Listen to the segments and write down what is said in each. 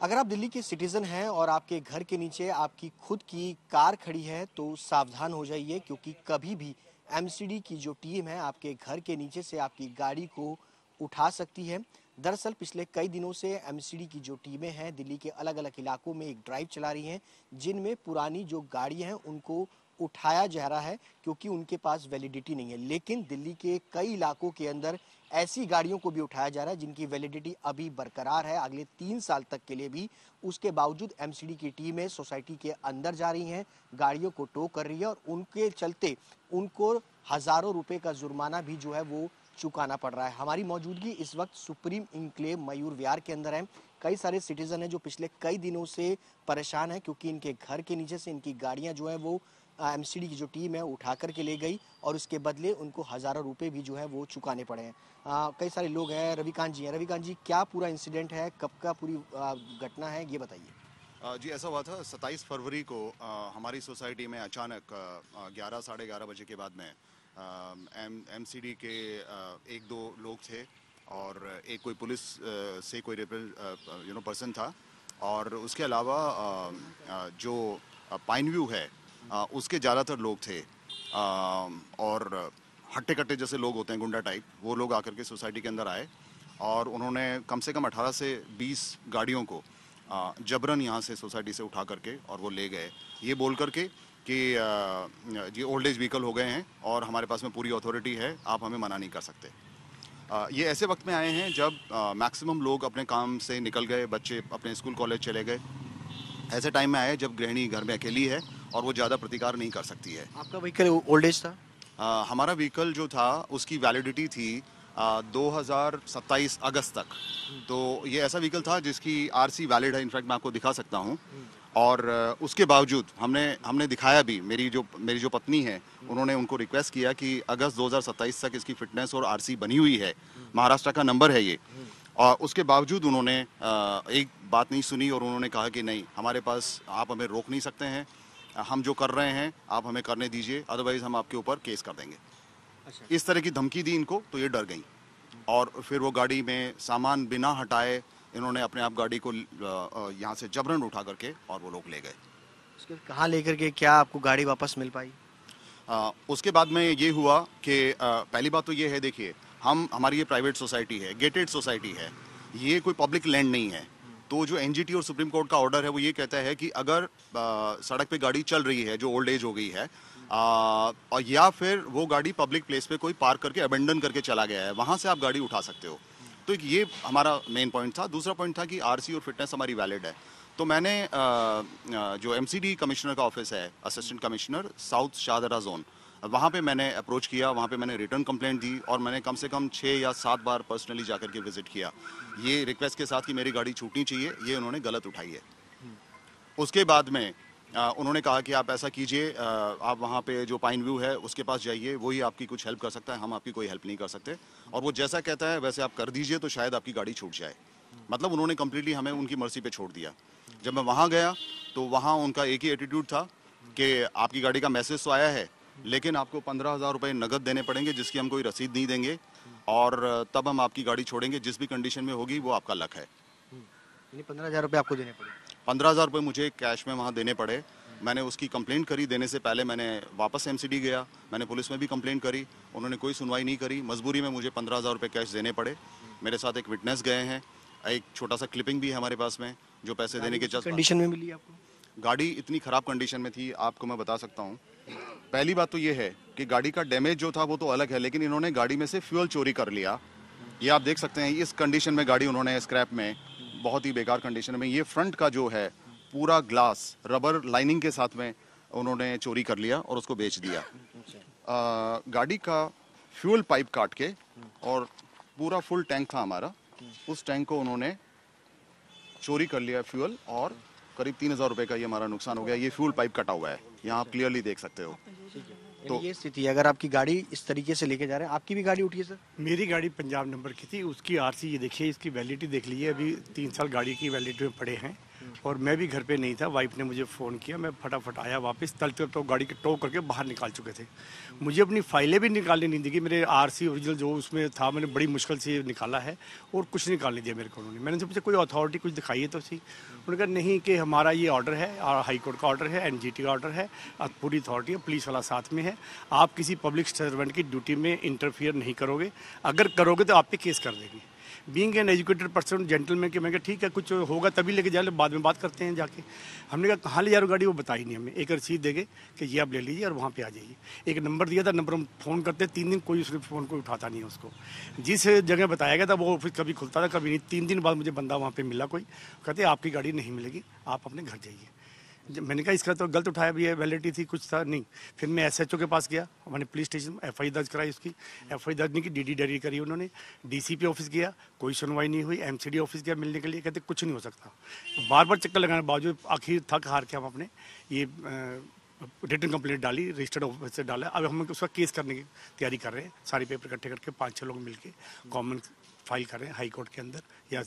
अगर आप दिल्ली के सिटीजन हैं और आपके घर के नीचे आपकी खुद की कार खड़ी है तो सावधान हो जाइए, क्योंकि कभी भी एमसीडी की जो टीम है आपके घर के नीचे से आपकी गाड़ी को उठा सकती है। दरअसल पिछले कई दिनों से एमसीडी की जो टीमें हैं दिल्ली के अलग अलग इलाकों में एक ड्राइव चला रही हैं, जिनमें पुरानी जो गाड़ियां हैं उनको उठाया जा रहा है, क्योंकि उनके पास वैलिडिटी नहीं है। लेकिन दिल्ली के कई इलाकों के अंदर ऐसी गाड़ियों को भी उठाया जा रहा है जिनकी वैलिडिटी अभी बरकरार है, अगले 3 साल तक के लिए भी। उसके बावजूद एमसीडी की टीमें सोसाइटी के अंदर जा रही हैं, गाड़ियों को टो कर रही है, और उनके चलते उनको हजारों रुपए का जुर्माना भी जो है वो चुकाना पड़ रहा है। हमारी मौजूदगी इस वक्त सुप्रीम इनक्लेव मयूर विहार के अंदर है। कई सारे सिटीजन हैं जो पिछले कई दिनों से परेशान हैं, क्योंकि इनके घर के नीचे से इनकी गाड़ियां जो है वो एमसीडी की जो टीम है उठा करके ले गई, और उसके बदले उनको हजारों रुपए भी जो है वो चुकाने पड़े हैं। कई सारे लोग हैं। रविकांत जी हैं। रविकांत जी, क्या पूरा इंसिडेंट है, कब का पूरी घटना है, ये बताइए। जी, ऐसा हुआ था 27 फरवरी को हमारी सोसाइटी में अचानक 11 साढ़े 11 बजे के बाद में एमसीडी के एक दो लोग थे और एक कोई पुलिस से कोई पर्सन था, और उसके अलावा जो पाइन व्यू है उसके ज़्यादातर लोग थे, और हट्टे कट्टे जैसे लोग होते हैं, गुंडा टाइप, वो लोग आकर के सोसाइटी के अंदर आए और उन्होंने कम से कम 18 से 20 गाड़ियों को जबरन यहाँ से सोसाइटी से उठा करके और वो ले गए, ये बोल करके कि ये ओल्ड एज व्हीकल हो गए हैं और हमारे पास में पूरी अथॉरिटी है, आप हमें मना नहीं कर सकते। ये ऐसे वक्त में आए हैं जब मैक्सिमम लोग अपने काम से निकल गए, बच्चे अपने स्कूल कॉलेज चले गए। ऐसे टाइम में आए जब गृहिणी घर में अकेली है और वो ज़्यादा प्रतिकार नहीं कर सकती है। आपका व्हीकल ओल्ड एज था? हमारा व्हीकल जो था उसकी वैलिडिटी थी 2027 अगस्त तक। तो ये ऐसा व्हीकल था जिसकी आरसी वैलिड है, इनफैक्ट मैं आपको दिखा सकता हूँ। और उसके बावजूद हमने दिखाया भी। मेरी जो पत्नी है, उन्होंने उनको रिक्वेस्ट किया कि अगस्त 2027 तक इसकी फिटनेस और आरसी बनी हुई है, महाराष्ट्र का नंबर है ये, और उसके बावजूद उन्होंने एक बात नहीं सुनी और उन्होंने कहा कि नहीं, हमारे पास आप हमें रोक नहीं सकते हैं, हम जो कर रहे हैं आप हमें करने दीजिए, अदरवाइज हम आपके ऊपर केस कर देंगे। अच्छा। इस तरह की धमकी दी इनको, तो ये डर गई और फिर वो गाड़ी में सामान बिना हटाए इन्होंने अपने आप गाड़ी को यहाँ से जबरन उठा करके और वो लोग ले गए। उसके कहाँ लेकर के क्या आपको गाड़ी वापस मिल पाई? उसके बाद में ये हुआ कि पहली बात तो ये है, देखिए हमारी ये प्राइवेट सोसाइटी है, गेटेड सोसाइटी है, ये कोई पब्लिक लैंड नहीं है। तो जो एनजीटी और सुप्रीम कोर्ट का ऑर्डर है वो ये कहता है कि अगर सड़क पे गाड़ी चल रही है जो ओल्ड एज हो गई है, और या फिर वो गाड़ी पब्लिक प्लेस पे कोई पार्क करके अबेंडन करके चला गया है, वहाँ से आप गाड़ी उठा सकते हो। तो ये हमारा मेन पॉइंट था। दूसरा पॉइंट था कि आरसी और फिटनेस हमारी वैलिड है। तो मैंने जो एमसीडी कमिश्नर का ऑफिस है, assistant commissioner south Shahdara zone, वहाँ पे मैंने अप्रोच किया, वहाँ पे मैंने रिटर्न कंप्लेंट दी और मैंने कम से कम 6 या 7 बार पर्सनली जाकर के विजिट किया, ये रिक्वेस्ट के साथ कि मेरी गाड़ी छूटनी चाहिए, ये उन्होंने गलत उठाई है। उसके बाद में उन्होंने कहा कि आप ऐसा कीजिए, आप वहाँ पे जो पाइन व्यू है उसके पास जाइए, वही आपकी कुछ हेल्प कर सकता है, हम आपकी कोई हेल्प नहीं कर सकते, और वो जैसा कहता है वैसे आप कर दीजिए तो शायद आपकी गाड़ी छूट जाए। मतलब उन्होंने कम्प्लीटली हमें उनकी मर्जी पे छोड़ दिया। जब मैं वहाँ गया तो वहाँ उनका एक ही एटीट्यूड था कि आपकी गाड़ी का मैसेज तो आया है, लेकिन आपको 15,000 रुपये नकद देने पड़ेंगे, जिसकी हम कोई रसीद नहीं देंगे, और तब हम आपकी गाड़ी छोड़ेंगे, जिस भी कंडीशन में होगी वो आपका लक है। 15,000 रुपये आपको देने पड़े? 15,000 रुपये मुझे कैश में वहाँ देने पड़े। मैंने उसकी कंप्लेंट करी, देने से पहले मैंने वापस एमसीडी गया, मैंने पुलिस में भी कंप्लेंट करी, उन्होंने कोई सुनवाई नहीं करी। मजबूरी में मुझे 15,000 रुपये कैश देने पड़े। मेरे साथ एक विटनेस गए हैं, एक छोटा सा क्लिपिंग भी है हमारे पास में, जो पैसे देने के जस्ट कंडीशन में मिली आपको? गाड़ी इतनी ख़राब कंडीशन में थी, आपको मैं बता सकता हूँ। पहली बात तो ये है कि गाड़ी का डैमेज जो था वो तो अलग है, लेकिन इन्होंने गाड़ी में से फ्यूल चोरी कर लिया। ये आप देख सकते हैं, इस कंडीशन में गाड़ी उन्होंने स्क्रैप में, बहुत ही बेकार कंडीशन में, ये फ्रंट का जो है पूरा ग्लास रबर लाइनिंग के साथ में उन्होंने चोरी कर लिया और उसको बेच दिया। गाड़ी का फ्यूल पाइप काट के, और पूरा फुल टैंक था हमारा, उस टैंक को उन्होंने चोरी कर लिया फ्यूल, और करीब 3,000 रुपये का ये हमारा नुकसान हो गया। ये फ्यूल पाइप कटा हुआ है, यहाँ आप क्लियरली देख सकते हो। तो ये स्थिति है। अगर आपकी गाड़ी इस तरीके से लेके जा रहे हैं, आपकी भी गाड़ी उठी है सर? मेरी गाड़ी पंजाब नंबर की थी, उसकी आरसी ये देखिए, इसकी वैलिडिटी देख लीजिए, अभी 3 साल गाड़ी की वैलिडिटी में पड़े हैं और मैं भी घर पे नहीं था, वाइफ ने मुझे फ़ोन किया, मैं फटाफट आया वापस। तल तक तो गाड़ी के टो करके बाहर निकाल चुके थे। मुझे अपनी फाइलें भी निकालने नहीं दी, मेरे आरसी ओरिजिनल जो उसमें था मैंने बड़ी मुश्किल से निकाला है, और कुछ निकालने दिया मेरे को उन्होंने। मैंने उनसे पूछा कोई अथॉरिटी कुछ दिखाई है तो सी। उन्होंने कहा नहीं कि हमारा ये ऑर्डर है, हाई कोर्ट का ऑर्डर है, एनजीटी का ऑर्डर है, पूरी अथॉरिटी है, पुलिस वाला साथ में है, आप किसी पब्लिक सर्वेंट की ड्यूटी में इंटरफियर नहीं करोगे, अगर करोगे तो आप पे केस कर देंगे। Being an educated person, gentleman के मैं कहा ठीक है, कुछ होगा तभी लेके जा, बाद में बात करते हैं जाके। हमने कहा कहाँ ले जा रहे हो गाड़ी, वो बताई नहीं हमें। एक रसीद देंगे कि ये आप ले लीजिए और वहाँ पे आ जाइए। एक नंबर दिया था, नंबर हम फ़ोन करते 3 दिन, कोई उसने फ़ोन को उठाता नहीं है उसको। जिस जगह बताया गया था वो ऑफिस कभी खुलता था कभी नहीं। 3 दिन बाद मुझे बंदा वहाँ पर मिला कोई, कहते आपकी गाड़ी नहीं मिलेगी, आप अपने घर जाइए। मैंने कहा इसका तो गलत उठाया भी है, वैलिडिटी थी, कुछ था नहीं। फिर मैं एसएचओ के पास गया, मैंने पुलिस स्टेशन एफआई दर्ज कराई, उसकी एफआई दर्ज नहीं की, डीडी डायरी करी उन्होंने। डीसीपी ऑफिस गया, कोई सुनवाई नहीं हुई। एमसीडी ऑफिस गया मिलने के लिए, कहते कुछ नहीं हो सकता। बार बार चक्कर लगाने के बावजूद आखिर थक हार के हम अपने ये रिटर्न कंप्लेंट डाली, रजिस्टर्ड ऑफिस से डाला। अब हम उसका केस करने की तैयारी कर रहे हैं, सारे पेपर इकट्ठे करके 5-6 लोग मिलके कॉमन फाइल कर रहे हैं हाई कोर्ट के अंदर या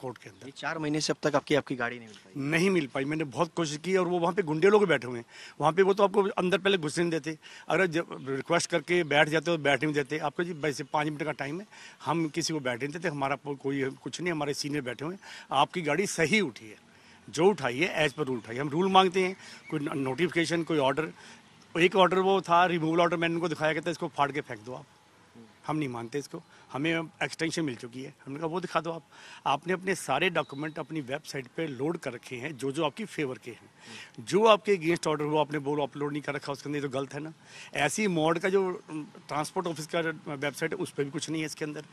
कोर्ट के अंदर। 4 महीने से अब तक आपकी गाड़ी नहीं मिल पाई। मैंने बहुत कोशिश की, और वो वहाँ पे गुंडे लोग बैठे हुए हैं वहाँ पे, वो तो आपको अंदर पहले घुसने नहीं देते। अगर जब रिक्वेस्ट करके बैठ जाते तो बैठ नहीं देते। आपको जी वैसे 5 मिनट का टाइम है, हम किसी को बैठ नहीं देते, हमारा कोई कुछ नहीं, हमारे सीनियर बैठे हुए हैं। आपकी गाड़ी सही उठी है, जो उठाई है एज पर रूल उठाई। हम रूल मांगते हैं, कोई नोटिफिकेशन, कोई ऑर्डर। एक ऑर्डर वो था रिमूवल ऑर्डर, मैंने उनको दिखाया कहता है इसको फाड़ के फेंक दो आप, हम नहीं मानते इसको, हमें एक्सटेंशन मिल चुकी है। हमने कहा वो दिखा दो आप। आपने अपने सारे डॉक्यूमेंट अपनी वेबसाइट पे लोड कर रखे हैं जो आपकी फेवर के हैं। जो आपके अगेंस्ट ऑर्डर वो आपने बोल अपलोड नहीं कर रखा, उसके अंदर तो गलत है ना। ऐसी मोड का जो ट्रांसपोर्ट ऑफिस का वेबसाइट है उस पर भी कुछ नहीं है इसके अंदर।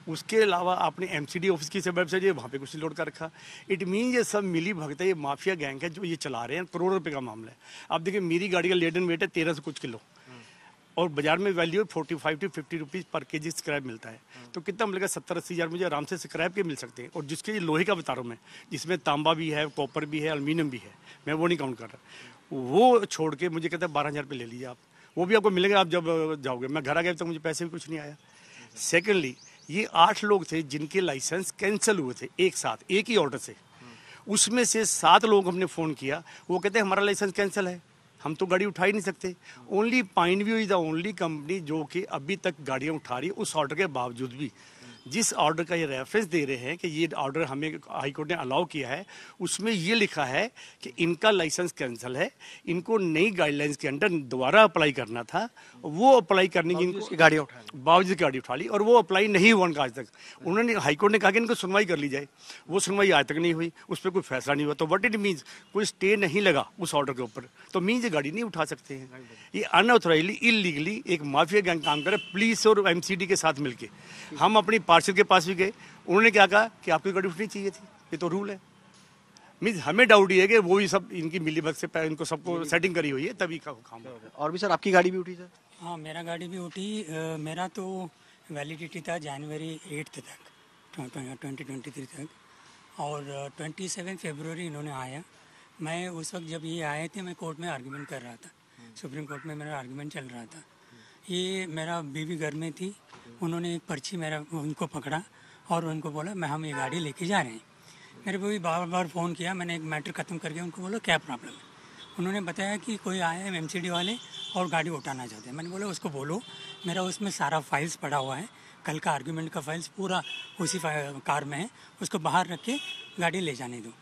उसके अलावा आपने एमसीडी ऑफिस की वेबसाइट है, वहाँ पर कुछ लोड कर रखा। इट मीन ये सब मिली भगत है, ये माफिया गैंग है जो ये चला रहे हैं। करोड़ों रुपये का मामला है। आप देखिए मेरी गाड़ी का लेडन वेट है 1300 कुछ किलो, और बाजार में वैल्यू 45 to 50 रुपीज़ पर केजी स्क्रैप मिलता है। तो कितना मिलेगा? 70-80 हज़ार मुझे आराम से स्क्रैप के मिल सकते हैं। और जिसके ये लोहे का बता रहा हूँ मैं, जिसमें तांबा भी है, कॉपर भी है, एल्यूमिनियम भी है, मैं वो नहीं काउंट कर रहा। वो छोड़ के मुझे कहता है 12,000 रुपये ले लीजिए आप, वो भी आपको मिलेगा आप जब जाओगे। मैं घर आ गया तक मुझे पैसे भी कुछ नहीं आया। सेकेंडली ये 8 लोग थे जिनके लाइसेंस कैंसिल हुए थे एक साथ, एक ही ऑर्डर से। उसमें से 7 लोग हमने फ़ोन किया, वो कहते हैं हमारा लाइसेंस कैंसिल है, हम तो गाड़ी उठा ही नहीं सकते। Only pine view is the only company जो कि अभी तक गाड़ियाँ उठा रही है, उस ऑर्डर के बावजूद भी। जिस ऑर्डर का ये रेफरेंस दे रहे हैं कि ये ऑर्डर हमें हाई कोर्ट ने अलाउ किया है, उसमें ये लिखा है कि इनका लाइसेंस कैंसिल है, इनको नई गाइडलाइंस के अंडर दोबारा अप्लाई करना था। वो अप्लाई करने की इनको गाड़ियाँ उठा बावजूद गाड़ी उठा ली, और वो अप्लाई नहीं हुआ उनका आज तक। उन्होंने हाई कोर्ट ने कहा कि इनको सुनवाई कर ली जाए, वो सुनवाई आज तक नहीं हुई, उस पर कोई फैसला नहीं हुआ। तो व्हाट इट मीन्स, कोई स्टे नहीं लगा उस ऑर्डर के ऊपर, तो मीन्स ये गाड़ी नहीं उठा सकते हैं। ये अनऑथराइजली इलीगली एक माफिया गैंग काम करे, पुलिस और एमसीडी के साथ मिलके। हम अपनी पार्षद के पास भी गए, उन्होंने क्या कहा कि आपकी गाड़ी उठनी चाहिए थी, ये तो रूल है। मीन्स हमें डाउट ये है कि वो ही सब इनकी मिलीभगत से इनको सबको सेटिंग करी हुई है, तभी का काम। और भी सर आपकी गाड़ी भी उठी सर? हाँ, मेरा गाड़ी भी उठी। मेरा तो वैलिडिटी था जनवरी 8 तक, 2023 तक, और 27 फरवरी इन्होंने आया। मैं उस वक्त जब ये आए थे मैं कोर्ट में आर्गूमेंट कर रहा था, सुप्रीम कोर्ट में मेरा आर्गूमेंट चल रहा था। ये मेरा बीवी घर में थी, उन्होंने एक पर्ची मेरा उनको पकड़ा और उनको बोला हम ये गाड़ी लेके जा रहे हैं। मेरे को भी बार बार फ़ोन किया, मैंने एक मैटर ख़त्म करके उनको बोला क्या प्रॉब्लम है। उन्होंने बताया कि कोई आया है एमसीडी वाले और गाड़ी उठाना चाहते हैं। मैंने बोला उसको बोलो, मेरा उसमें सारा फाइल्स पड़ा हुआ है, कल का आर्गूमेंट का फाइल्स पूरा उसी कार में है, उसको बाहर रख के गाड़ी ले जाने दो।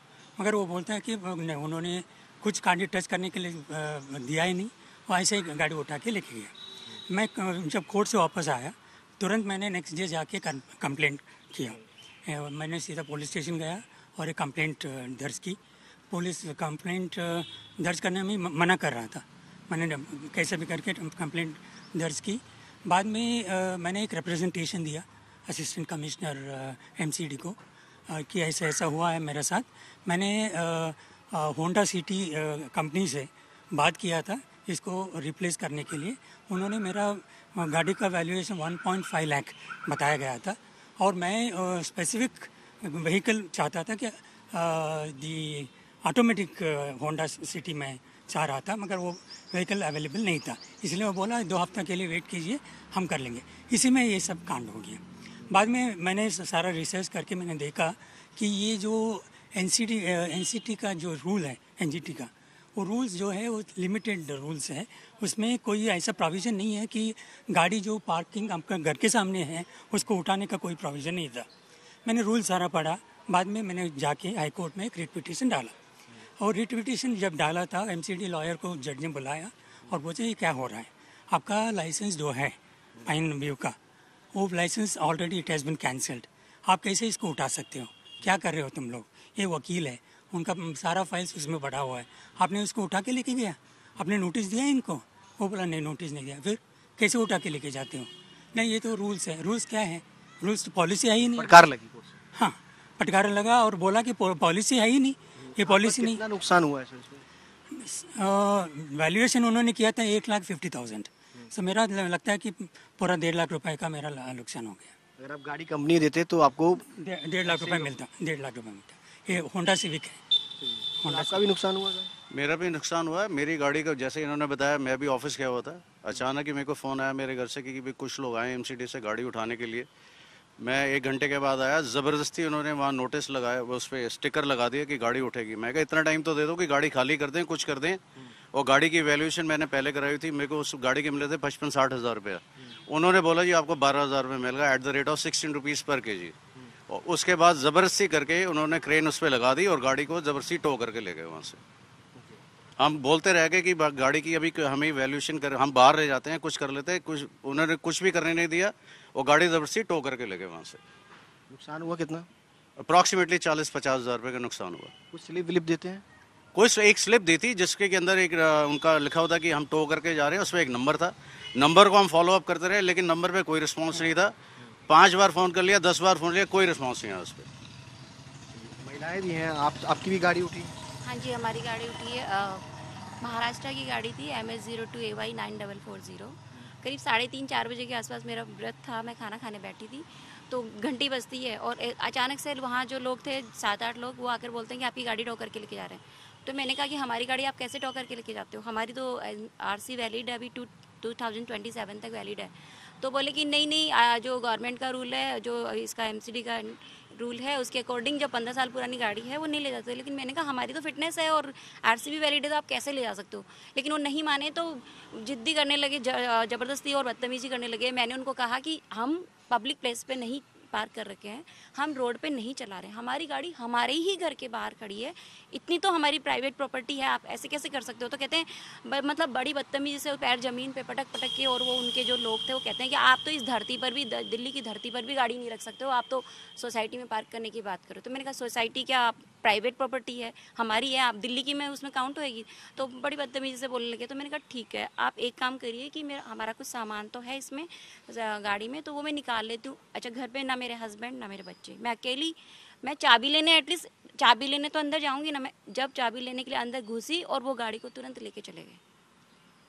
मगर वो बोलता है कि उन्होंने कुछ गाड़ी टच करने के लिए दिया ही नहीं, वो ऐसे ही गाड़ी उठा के लेके गया। मैं जब कोर्ट से वापस आया तुरंत मैंने नेक्स्ट डे जाके कंप्लेंट किया। मैंने सीधा पुलिस स्टेशन गया और एक कंप्लेंट दर्ज की। पुलिस कंप्लेंट दर्ज करने में मना कर रहा था, मैंने कैसे भी करके कंप्लेंट दर्ज की। बाद में मैंने एक रिप्रेजेंटेशन दिया असिस्टेंट कमिश्नर एमसीडी को कि ऐसा ऐसा हुआ है मेरे साथ। मैंने होंडा सिटी कंपनी से बात किया था इसको रिप्लेस करने के लिए। उन्होंने मेरा गाड़ी का वैल्यूएशन 1.5 लाख बताया गया था, और मैं स्पेसिफिक व्हीकल चाहता था कि दी ऑटोमेटिक होंडा सिटी में चाह रहा था, मगर वो व्हीकल अवेलेबल नहीं था। इसलिए वो बोला 2 हफ्ते के लिए वेट कीजिए, हम कर लेंगे। इसी में ये सब कांड हो गया। बाद में मैंने सारा रिसर्च करके मैंने देखा कि ये जो एनसीटी का जो रूल है, एनजीटी का वो रूल्स जो है वो लिमिटेड रूल्स है। उसमें कोई ऐसा प्रोविज़न नहीं है कि गाड़ी जो पार्किंग आपका घर के सामने है उसको उठाने का कोई प्रोविज़न नहीं था। मैंने रूल सारा पढ़ा, बाद में मैंने जाके हाई कोर्ट में एक रिट पिटीशन डाला, और रिट पिटीशन जब डाला था एमसीडी लॉयर को जज ने बुलाया और पूछा ये क्या हो रहा है, आपका लाइसेंस जो है पाइन व्यू का, वो licence already it has been cancelled, आप कैसे इसको उठा सकते हो, क्या कर रहे हो तुम लोग। ये वकील है, उनका सारा फाइल्स उसमें पड़ा हुआ है, आपने उसको उठा के लेके गया, आपने नोटिस दिया इनको। वो बोला नहीं नोटिस नहीं दिया। फिर कैसे उठा के लेके जाते हो? नहीं ये तो रूल्स है। रूल्स क्या है? रूल्स तो पॉलिसी है ही नहीं। फटकार लगी कोर्ट से। हाँ, फटकार लगा और बोला कि पॉलिसी है ही नहीं, ये पॉलिसी नहीं। कितना नुकसान हुआ है सर इसमें? वैल्यूएशन उन्होंने किया था 1,50,000। सो मेरा लगता है कि पूरा 1.5 लाख रुपए का मेरा नुकसान हो गया। अगर आप गाड़ी कंपनी देते तो आपको 1.5 लाख रुपए मिलता, 1.5 लाख रुपए मिलता। ये होंडा सिविक है। होंडा आपका भी नुकसान हुआ था? मेरा भी नुकसान हुआ है। मेरी गाड़ी का जैसे इन्होंने बताया, मैं भी ऑफिस गया हुआ था, अचानक ही मेरे को फ़ोन आया मेरे घर से कि भी कुछ लोग आए एमसीडी से गाड़ी उठाने के लिए। मैं 1 घंटे के बाद आया, ज़बरदस्ती उन्होंने वहाँ नोटिस लगाया, उस पर स्टिकर लगा दिया कि गाड़ी उठेगी। मैं कहा इतना टाइम तो दे दो कि गाड़ी खाली कर दें, कुछ कर दें। और गाड़ी की वैल्यूएशन मैंने पहले कराई थी, मेरे को उस गाड़ी के मिले थे 55-60 हज़ार रुपये। उन्होंने बोला जी आपको 12,000 रुपये मिलेगा at the rate of 16 rupees पर केजी। और उसके बाद ज़बरदस्ती करके उन्होंने क्रेन उस पर लगा दी और गाड़ी को ज़बरदस्ती टो करके ले गए वहाँ से। हम बोलते रह गए कि गाड़ी की अभी हमें वैल्यूएशन कर, हम बाहर रह जाते हैं, कुछ कर लेते हैं, कुछ उन्होंने कुछ भी करने नहीं दिया और गाड़ी ज़बरदस्ती टो करके ले गए वहाँ से। नुकसान हुआ कितना? अप्रॉक्सीमेटली 40-50 हज़ार रुपये का नुकसान हुआ। कुछ स्लिप विलिप देते हैं? कोई एक स्लिप दी थी जिसके के अंदर एक उनका लिखा हुआ था कि हम टो करके जा रहे हैं, उसमें एक नंबर था, नंबर को हम फॉलो अप करते रहे लेकिन नंबर पे कोई रिस्पांस नहीं था। 5 बार फ़ोन कर लिया, 10 बार फ़ोन लिया, कोई रिस्पांस नहीं आया उस पर। महिलाएं भी हैं, आपकी भी गाड़ी उठी? हाँ जी, हमारी गाड़ी उठी है। महाराष्ट्र की गाड़ी थी MS02AY 9440। करीब 3:30-4 बजे के आसपास मेरा व्रत था, मैं खाना खाने बैठी थी तो घंटी बजती है और अचानक से वहाँ जो लोग थे 7-8 लोग, वो आकर बोलते हैं कि आपकी गाड़ी टो करके लेके जा रहे हैं। तो मैंने कहा कि हमारी गाड़ी आप कैसे टो करके लेके जाते हो, हमारी तो RC वैलिड है, अभी 2027 तक वैलिड है। तो बोले कि नहीं जो गवर्नमेंट का रूल है, जो इसका एमसीडी का रूल है उसके अकॉर्डिंग जब 15 साल पुरानी गाड़ी है वो नहीं ले जाते। लेकिन मैंने कहा हमारी तो फिटनेस है और आरसी भी वैलिड है, तो आप कैसे ले जा सकते हो। लेकिन वो नहीं माने तो जिद्दी करने लगे, ज़बरदस्ती और बदतमीजी करने लगे। मैंने उनको कहा कि हम पब्लिक प्लेस पे नहीं पार्क कर रखे हैं, हम रोड पे नहीं चला रहे हैं, हमारी गाड़ी हमारे ही घर के बाहर खड़ी है, इतनी तो हमारी प्राइवेट प्रॉपर्टी है, आप ऐसे कैसे कर सकते हो। तो कहते हैं मतलब बड़ी बदतमीजी से पैर ज़मीन पे पटक के, और वो उनके जो लोग थे वो कहते हैं कि आप तो इस धरती पर भी, दिल्ली की धरती पर भी गाड़ी नहीं रख सकते हो, आप तो सोसाइटी में पार्क करने की बात करो। तो मैंने कहा सोसाइटी क्या प्राइवेट प्रॉपर्टी है, हमारी है, आप दिल्ली की में उसमें काउंट होएगी। तो बड़ी बदतमीजी से बोलने लगे। तो मैंने कहा ठीक है, आप एक काम करिए कि हमारा कुछ सामान तो है इसमें गाड़ी में, तो वो मैं निकाल लेती हूँ। अच्छा, घर पे ना मेरे हस्बैंड ना मेरे बच्चे, मैं अकेली, मैं चाबी लेने, एटलीस्ट चाबी लेने तो अंदर जाऊँगी ना। मैं जब चाबी लेने के लिए अंदर घुसी और वो गाड़ी को तुरंत लेके चले गए।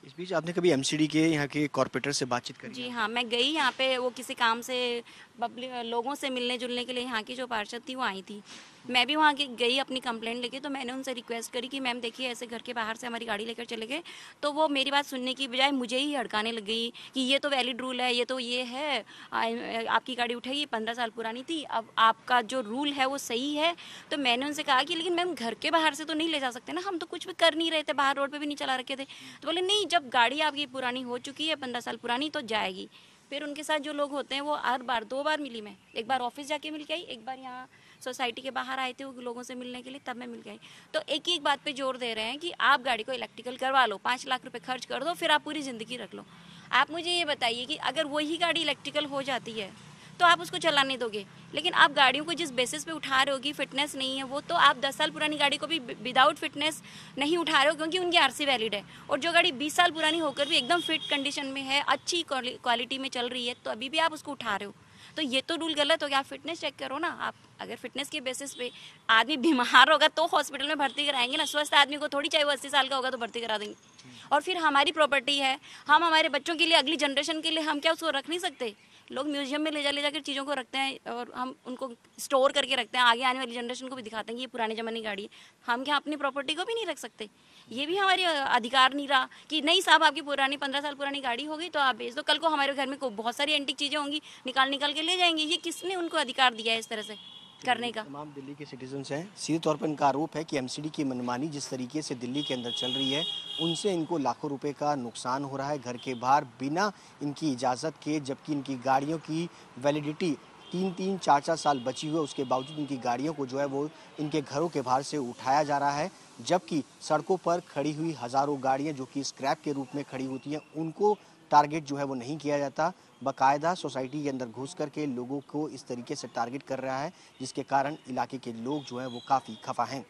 इस बीच आपने कभी एमसीडी के यहाँ के कॉर्पोरेटर से बातचीत करी? जी हाँ, मैं गई यहाँ पे, वो किसी काम से लोगों से मिलने जुलने के लिए यहाँ की जो पार्षद थी वो आई थी। मैं भी वहाँ गई अपनी कंप्लेंट लेके। तो मैंने उनसे रिक्वेस्ट करी कि मैम देखिए ऐसे घर के बाहर से हमारी गाड़ी लेकर चले गए। तो वो मेरी बात सुनने की बजाय मुझे ही हड़काने लग गई कि ये तो वैलिड रूल है, ये तो ये है, आपकी गाड़ी उठेगी, 15 साल पुरानी थी, अब आपका जो रूल है वो सही है। तो मैंने उनसे कहा कि लेकिन मैम घर के बाहर से तो नहीं ले जा सकते ना, हम तो कुछ भी कर नहीं रहे थे, बाहर रोड पर भी नहीं चला रखे थे। तो बोले नहीं, जब गाड़ी आपकी पुरानी हो चुकी है, 15 साल पुरानी, तो जाएगी। फिर उनके साथ जो लोग होते हैं वो हर बार 2 बार मिली मैं, एक बार ऑफिस जाके मिल के आई, एक बार यहाँ सोसाइटी के बाहर आए थे वो लोगों से मिलने के लिए, तब मैं मिल गई। तो एक ही बात पे जोर दे रहे हैं कि आप गाड़ी को इलेक्ट्रिकल करवा लो, 5 लाख रुपए खर्च कर दो, फिर आप पूरी ज़िंदगी रख लो। आप मुझे ये बताइए कि अगर वही गाड़ी इलेक्ट्रिकल हो जाती है तो आप उसको चलाने दोगे, लेकिन आप गाड़ियों को जिस बेसिस पे उठा रहे हो कि फिटनेस नहीं है, वो तो आप 10 साल पुरानी गाड़ी को भी विदाउट फिटनेस नहीं उठा रहे हो क्योंकि उनकी आरसी वैलिड है। और जो गाड़ी 20 साल पुरानी होकर भी एकदम फिट कंडीशन में है, अच्छी क्वालिटी में चल रही है, तो अभी भी आप उसको उठा रहे हो, तो ये तो रूल गलत हो गया। आप फिटनेस चेक करो ना। आप अगर फिटनेस के बेसिस पे आदमी बीमार होगा तो हॉस्पिटल में भर्ती कराएंगे ना, स्वस्थ आदमी को थोड़ी, चाहे वो 80 साल का होगा तो भर्ती करा देंगे। और फिर हमारी प्रॉपर्टी है, हम हमारे बच्चों के लिए, अगली जनरेशन के लिए हम क्या उसको रख नहीं सकते। लोग म्यूजियम में ले जाकर चीज़ों को रखते हैं और हम उनको स्टोर करके रखते हैं, आगे आने वाली जनरेशन को भी दिखाते हैं कि ये पुराने ज़माने की गाड़ी है। हम क्या अपनी प्रॉपर्टी को भी नहीं रख सकते? ये भी हमारे अधिकार नहीं रहा कि नहीं साहब आपकी पुरानी 15 साल पुरानी गाड़ी होगी तो आप बेच दो, कल को हमारे घर में बहुत सारी एंटीक चीज़ें होंगी, निकाल के ले जाएंगे। ये किसने उनको अधिकार दिया है इस तरह से? करने का। तमाम दिल्ली के सिटीजन्स हैं, सीधे तौर पर इनका आरोप है कि एमसीडी की मनमानी जिस तरीके से दिल्ली के अंदर चल रही है, उनसे इनको लाखों रुपए का नुकसान हो रहा है घर के बाहर बिना इनकी इजाज़त के, जबकि इनकी गाड़ियों की वैलिडिटी 3-3, 4-4 साल बची हुई है। उसके बावजूद इनकी गाड़ियों को जो है वो इनके घरों के बाहर से उठाया जा रहा है, जबकि सड़कों पर खड़ी हुई हज़ारों गाड़ियाँ जो कि स्क्रैप के रूप में खड़ी होती हैं, उनको टारगेट जो है वो नहीं किया जाता। बाकायदा सोसाइटी के अंदर घुस करके लोगों को इस तरीके से टारगेट कर रहा है, जिसके कारण इलाके के लोग जो हैं वो काफ़ी खफा हैं।